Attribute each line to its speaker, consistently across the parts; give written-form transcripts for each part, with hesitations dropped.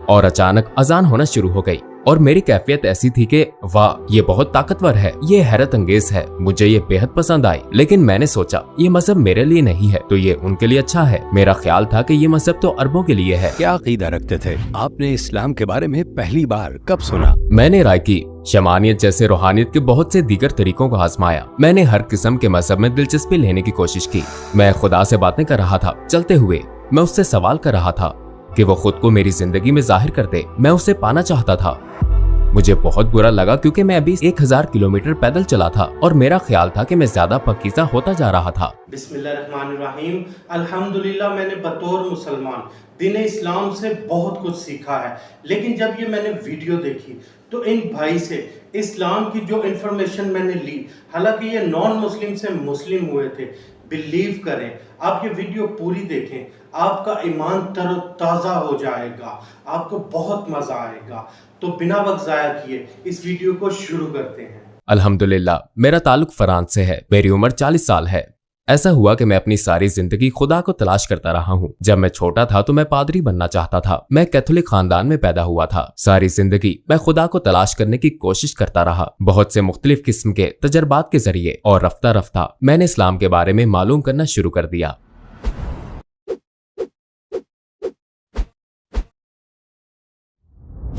Speaker 1: और अचानक अजान होना शुरू हो गई और मेरी कैफियत ऐसी थी कि वाह ये बहुत ताकतवर है, ये हैरत अंगेज है, मुझे ये बेहद पसंद आई। लेकिन मैंने सोचा ये मजहब मेरे लिए नहीं है तो ये उनके लिए अच्छा है। मेरा ख्याल था कि ये मजहब तो अरबों के लिए है।
Speaker 2: क्या अकीदा रखते थे? आपने इस्लाम के बारे में पहली बार कब सुना?
Speaker 1: मैंने राय की, शमानियत जैसे रूहानियत के बहुत से दीगर तरीकों को आजमाया। मैंने हर किस्म के मजहब में दिलचस्पी लेने की कोशिश की। मैं खुदा से बातें कर रहा था, चलते हुए मैं उससे सवाल कर रहा था कि वो खुद को मेरी जिंदगी में जाहिर कर दे। मैं उसे पाना चाहता था। मुझे बहुत बुरा लगा क्योंकि मैं अभी 1000 किलोमीटर पैदल चला था और मेरा ख्याल था कि मैं ज्यादा पकीज़ा होता जा रहा था।
Speaker 3: बिस्मिल्लाहिर्रहमानिर्रहीम। अल्हम्दुलिल्लाह, मैंने बतौर मुसलमान दीन इस्लाम से बहुत कुछ सीखा है, लेकिन जब ये मैंने वीडियो देखी तो इन भाई से इस्लाम की जो इन्फॉर्मेशन मैंने ली, हालांकि ये नॉन मुस्लिम से मुस्लिम हुए थे, बिलीव करें, आप ये वीडियो पूरी देखें, आपका ईमान तरोताज़ा हो जाएगा, आपको बहुत मजा आएगा। तो बिना वक्त जाया किए इस वीडियो को शुरू करते हैं।
Speaker 1: अल्हम्दुलिल्लाह, मेरा ताल्लुक फ्रांस से है। मेरी उम्र 40 साल है। ऐसा हुआ कि मैं अपनी सारी जिंदगी खुदा को तलाश करता रहा हूँ। जब मैं छोटा था तो मैं पादरी बनना चाहता था। मैं कैथोलिक खानदान में पैदा हुआ था। सारी जिंदगी मैं खुदा को तलाश करने की कोशिश करता रहा, बहुत से मुख्तलिफ किस्म के तजर्बात के जरिए, और रफ्ता रफ्ता मैंने इस्लाम के बारे में मालूम करना शुरू कर दिया।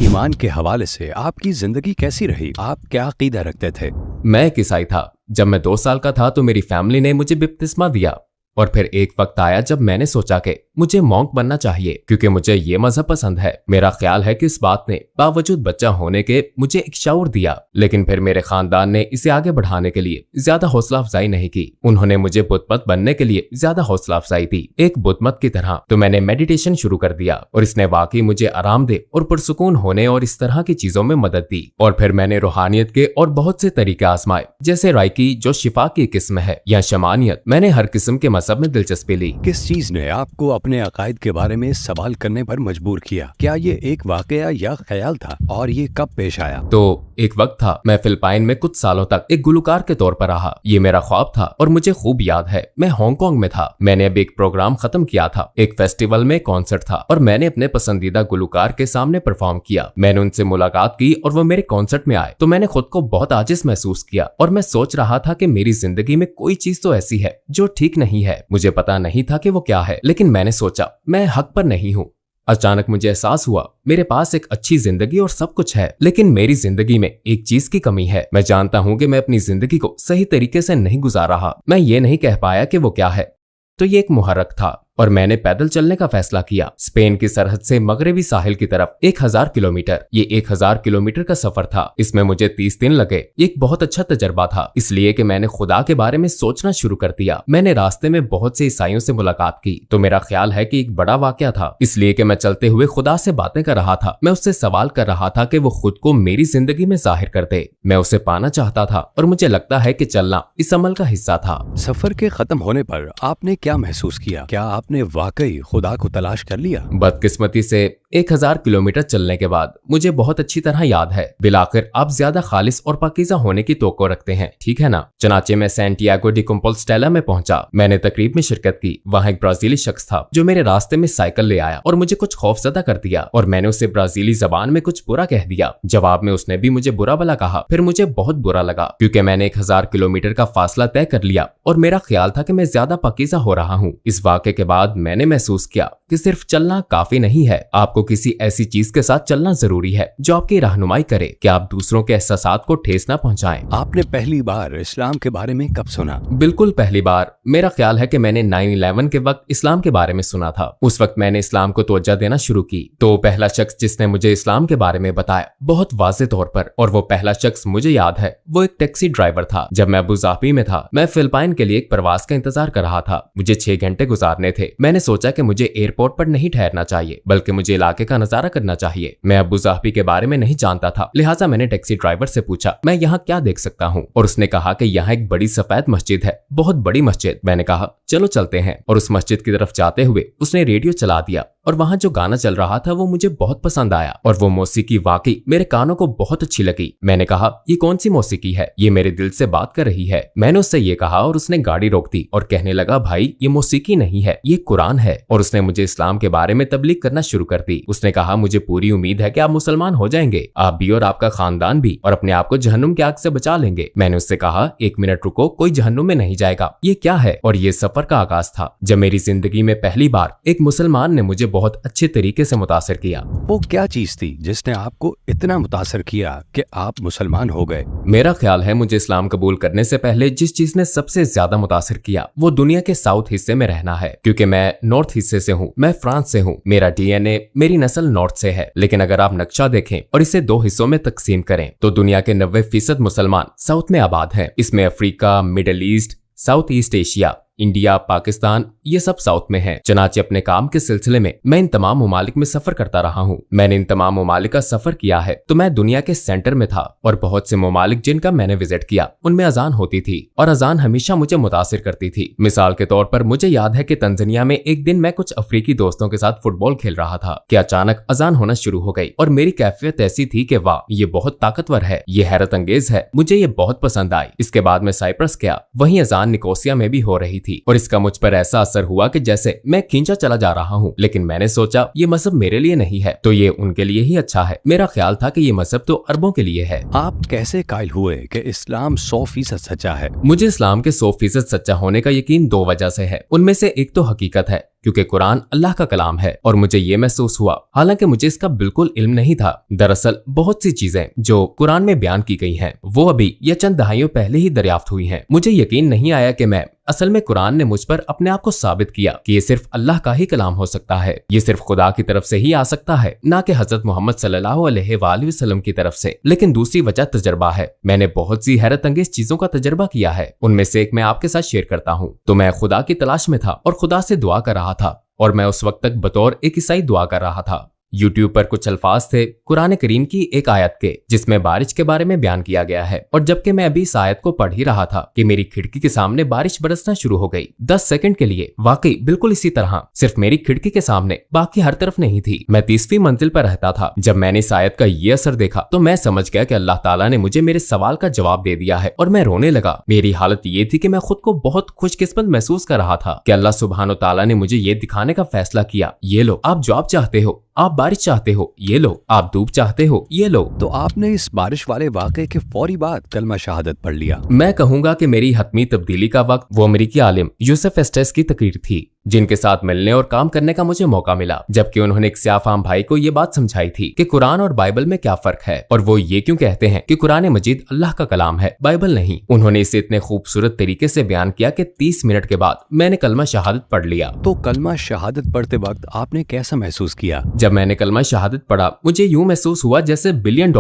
Speaker 2: ईमान के हवाले से आपकी जिंदगी कैसी रही? आप क्या अकीदा रखते थे?
Speaker 1: मैं एक ईसाई था। जब मैं 2 साल का था तो मेरी फैमिली ने मुझे बपतिस्मा दिया और फिर एक वक्त आया जब मैंने सोचा कि मुझे मॉन्क बनना चाहिए क्योंकि मुझे ये मजहब पसंद है। मेरा ख्याल है कि इस बात ने बावजूद बच्चा होने के मुझे एक शऊर दिया, लेकिन फिर मेरे खानदान ने इसे आगे बढ़ाने के लिए ज्यादा हौसला अफजाई नहीं की। उन्होंने मुझे बुतमत बनने के लिए ज्यादा हौसला अफजाई दी, एक बुतमत की तरह। तो मैंने मेडिटेशन शुरू कर दिया और इसने वाकई मुझे आरामदेह और पुरसुकून होने और इस तरह की चीजों में मदद दी। और फिर मैंने रूहानियत के और बहुत से तरीके आजमाए, जैसे राइकी जो शिफा की किस्म है, या शमानियत। मैंने हर किस्म के सब में दिलचस्पी ली।
Speaker 2: किस चीज ने आपको अपने अकायद के बारे में सवाल करने पर मजबूर किया? क्या ये एक वाकया या ख्याल था, और ये कब पेश आया?
Speaker 1: तो एक वक्त था, मैं फिलिपाइन में कुछ सालों तक एक गुलकार के तौर पर रहा। ये मेरा ख्वाब था और मुझे खूब याद है। मैं हांगकांग में था। मैंने अब एक प्रोग्राम खत्म किया था, एक फेस्टिवल में कॉन्सर्ट था और मैंने अपने पसंदीदा गुलकार के सामने परफॉर्म किया। मैंने उनसे मुलाकात की और वो मेरे कॉन्सर्ट में आए तो मैंने खुद को बहुत आजिज महसूस किया और मैं सोच रहा था कि मेरी जिंदगी में कोई चीज तो ऐसी है जो ठीक नहीं है। मुझे पता नहीं था कि वो क्या है, लेकिन मैंने सोचा मैं हक पर नहीं हूँ। अचानक मुझे एहसास हुआ मेरे पास एक अच्छी जिंदगी और सब कुछ है, लेकिन मेरी जिंदगी में एक चीज की कमी है। मैं जानता हूँ कि मैं अपनी जिंदगी को सही तरीके से नहीं गुजार रहा। मैं ये नहीं कह पाया कि वो क्या है। तो ये एक मुहर्रक था और मैंने पैदल चलने का फैसला किया, स्पेन की सरहद से मगरबी साहिल की तरफ 1000 किलोमीटर। ये 1000 किलोमीटर का सफर था। इसमें मुझे 30 दिन लगे। ये एक बहुत अच्छा तजर्बा था, इसलिए कि मैंने खुदा के बारे में सोचना शुरू कर दिया। मैंने रास्ते में बहुत से ईसाइयों से मुलाकात की तो मेरा ख्याल है कि एक बड़ा वाकया था, इसलिए कि मैं चलते हुए खुदा से बातें कर रहा था। मैं उससे सवाल कर रहा था कि वो खुद को मेरी जिंदगी में जाहिर कर दे। मैं उसे पाना चाहता था और मुझे लगता है कि चलना इस अमल का हिस्सा था।
Speaker 2: सफर के खत्म होने पर आपने क्या महसूस किया? क्या आपने वाकई खुदा को तलाश कर लिया?
Speaker 1: बदकिस्मती से 1000 किलोमीटर चलने के बाद मुझे बहुत अच्छी तरह याद है, बिलाखिर आप ज्यादा खालिस और पाकीज़ा होने की तवक्को रखते हैं, ठीक है ना? चनाचे मैं सैंटियागो डी कंपोस्टेला में पहुंचा। मैंने तकरीब में शिरकत की। वहां एक ब्राजीली शख्स था जो मेरे रास्ते में साइकिल ले आया और मुझे कुछ खौफजदा कर दिया और मैंने उसे ब्राजीली जबान में कुछ बुरा कह दिया। जवाब में उसने भी मुझे बुरा भला कहा। फिर मुझे बहुत बुरा लगा क्योंकि मैंने 1000 किलोमीटर का फासला तय कर लिया और मेरा ख्याल था कि मैं ज्यादा पाकीज़ा हो रहा हूँ। इस वाक़े के बाद मैंने महसूस किया कि सिर्फ चलना काफी नहीं है, आपको किसी ऐसी चीज के साथ चलना जरूरी है जो आपकी रहनुमाई करे कि आप दूसरों के एहसासात को ठेस न पहुंचाएं।
Speaker 2: आपने पहली बार इस्लाम के बारे में कब सुना?
Speaker 1: बिल्कुल पहली बार मेरा ख्याल है कि मैंने 9/11 के वक्त इस्लाम के बारे में सुना था। उस वक्त मैंने इस्लाम को तवज्जो देना शुरू की। तो पहला शख्स जिसने मुझे इस्लाम के बारे में बताया बहुत वाज़ेह तौर पर, और वो पहला शख्स मुझे याद है, वो एक टैक्सी ड्राइवर था। जब मैं अबू धाबी में था, मैं फिलिपाइन के लिए एक प्रवास का इंतजार कर रहा था। मुझे 6 घंटे गुजारने थे। मैंने सोचा कि मुझे एयरपोर्ट पर नहीं ठहरना चाहिए बल्कि मुझे इलाके का नजारा करना चाहिए। मैं अबू धाबी के बारे में नहीं जानता था, लिहाजा मैंने टैक्सी ड्राइवर से पूछा मैं यहाँ क्या देख सकता हूँ, और उसने कहा कि यहाँ एक बड़ी सफेद मस्जिद है, बहुत बड़ी मस्जिद। मैंने कहा चलो चलते हैं, और उस मस्जिद की तरफ जाते हुए उसने रेडियो चला दिया और वहाँ जो गाना चल रहा था वो मुझे बहुत पसंद आया और वो मौसीकी वाकई मेरे कानों को बहुत अच्छी लगी। मैंने कहा, ये कौन सी मौसीकी है, ये मेरे दिल से बात कर रही है। मैंने उससे ये कहा और उसने गाड़ी रोक दी और कहने लगा, भाई ये मौसीकी नहीं है, ये कुरान है। और उसने मुझे इस्लाम के बारे में तबलीग करना शुरू कर दी। उसने कहा, मुझे पूरी उम्मीद है कि आप मुसलमान हो जाएंगे, आप भी और आपका खानदान भी, और अपने आप को जहन्नुम की आग से बचा लेंगे। मैंने उससे कहा, एक मिनट रुको, कोई जहन्नुम में नहीं जाएगा, ये क्या है। और ये सफर का आगाज था जब मेरी जिंदगी में पहली बार एक मुसलमान ने मुझे बहुत अच्छे तरीके से मुतासिर किया।
Speaker 2: वो क्या चीज थी जिसने आपको इतना मुतासर किया कि आप मुसलमान हो गए?
Speaker 1: मेरा ख्याल है मुझे इस्लाम कबूल करने से पहले जिस चीज ने सबसे ज्यादा मुतासिर किया वो दुनिया के साउथ हिस्से में रहना है, क्योंकि मैं नॉर्थ हिस्से से हूँ, मैं फ्रांस से हूँ, मेरा डीएनए, मेरी नस्ल नॉर्थ से है। लेकिन अगर आप नक्शा देखें और इसे दो हिस्सों में तकसीम करें तो दुनिया के 90% मुसलमान साउथ में आबाद हैं। इसमें Africa, middle east, south east Asia, India, Pakistan, ये सब साउथ में है। चनाचे अपने काम के सिलसिले में मैं इन तमाम ममालिक में सफर करता रहा हूँ। मैंने इन तमाम ममालिक का सफर किया है तो मैं दुनिया के सेंटर में था और बहुत से ममालिक जिनका मैंने विजिट किया उनमें अजान होती थी और अजान हमेशा मुझे मुतासिर करती थी। मिसाल के तौर पर मुझे याद है कि तंजानिया में एक दिन मैं कुछ अफ्रीकी दोस्तों के साथ फुटबॉल खेल रहा था कि अचानक अजान होना शुरू हो गई और मेरी कैफियत ऐसी थी कि वाह, ये बहुत ताकतवर है, ये हैरत अंगेज है, मुझे ये बहुत पसंद आई। इसके बाद मैं साइप्रस गया, वहीं अजान निकोसिया में भी हो रही थी और इसका मुझ पर ऐसा असर हुआ कि जैसे मैं खींचा चला जा रहा हूँ। लेकिन मैंने सोचा ये मजहब मेरे लिए नहीं है तो ये उनके लिए ही अच्छा है। मेरा ख्याल था कि ये मजहब तो अरबों के लिए है।
Speaker 2: आप कैसे कायल हुए कि इस्लाम 100% सच्चा है?
Speaker 1: मुझे इस्लाम के 100% सच्चा होने का यकीन दो वजह से है। उनमें से एक तो हकीकत है क्योंकि कुरान अल्लाह का कलाम है और मुझे ये महसूस हुआ, हालांकि मुझे इसका बिल्कुल इल्म नहीं था। दरअसल बहुत सी चीजें जो कुरान में बयान की गई हैं वो अभी या चंद दहाइयों पहले ही दरियाफ्त हुई हैं। मुझे यकीन नहीं आया कि मैं असल में कुरान ने मुझ पर अपने आप को साबित किया कि ये सिर्फ अल्लाह का ही कलाम हो सकता है, ये सिर्फ खुदा की तरफ से ही आ सकता है, ना कि हजरत मोहम्मद सल्लल्लाहु अलैहि वसल्लम की तरफ से। लेकिन दूसरी वजह तजर्बा है। मैंने बहुत सी हैरत अंगेज चीजों का तजर्बा किया है, उनमें से एक मैं आपके साथ शेयर करता हूँ। तो मैं खुदा की तलाश में था और खुदा से दुआ कर रहा था और मैं उस वक्त तक बतौर एक ईसाई दुआ कर रहा था। यूट्यूब पर कुछ अल्फाज थे कुरान करीम की एक आयत के जिसमें बारिश के बारे में बयान किया गया है और जबकि मैं अभी इस आयत को पढ़ ही रहा था कि मेरी खिड़की के सामने बारिश बरसना शुरू हो गई। 10 सेकंड के लिए वाकई बिल्कुल इसी तरह, सिर्फ मेरी खिड़की के सामने, बाकी हर तरफ नहीं थी। मैं 30वीं मंजिल पर रहता था। जब मैंने इस आयत का ये असर देखा तो मैं समझ गया कि अल्लाह ताला ने मुझे मेरे सवाल का जवाब दे दिया है और मैं रोने लगा। मेरी हालत ये थी कि मैं खुद को बहुत खुशकिस्मत महसूस कर रहा था कि अल्लाह सुब्हानो ताला ने मुझे ये दिखाने का फैसला किया, ये लो आप जॉब चाहते हो, आप बारिश चाहते हो, ये लो आप धूप चाहते हो, ये लो।
Speaker 2: तो आपने इस बारिश वाले वाक़े के फौरी बाद कलमा शहादत पढ़ लिया।
Speaker 1: मैं कहूंगा कि मेरी हतमी तब्दीली का वक्त वो अमेरिकी आलिम यूसुफ एस्टेस की तकरीर थी जिनके साथ मिलने और काम करने का मुझे मौका मिला, जबकि उन्होंने एक स्याफाम भाई को ये बात समझाई थी कि कुरान और बाइबल में क्या फर्क है और वो ये क्यों कहते हैं कि कुरान मजीद अल्लाह का कलाम है, बाइबल नहीं। उन्होंने इसे इतने खूबसूरत तरीके से बयान किया कि 30 मिनट के बाद मैंने कलमा शहादत पढ़ लिया।
Speaker 2: तो कलमा शहादत पढ़ते वक्त आपने कैसा महसूस किया?
Speaker 1: जब मैंने कलमा शहादत पढ़ा मुझे यूं महसूस हुआ जैसे $1 बिलियन।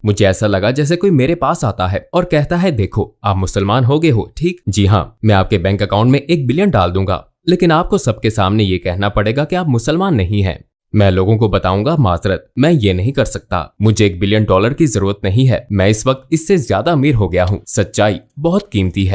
Speaker 1: मुझे ऐसा लगा जैसे कोई मेरे पास आता है और कहता है, देखो आप मुसलमान हो गए हो, ठीक, जी हाँ, मैं आपके बैंक अकाउंट में $1 बिलियन डाल दूंगा, लेकिन आपको सबके सामने ये कहना पड़ेगा कि आप मुसलमान नहीं हैं। मैं लोगों को बताऊंगा, माजरत, मैं ये नहीं कर सकता, मुझे $1 बिलियन की जरूरत नहीं है, मैं इस वक्त इससे ज्यादा अमीर हो गया हूँ। सच्चाई बहुत कीमती है।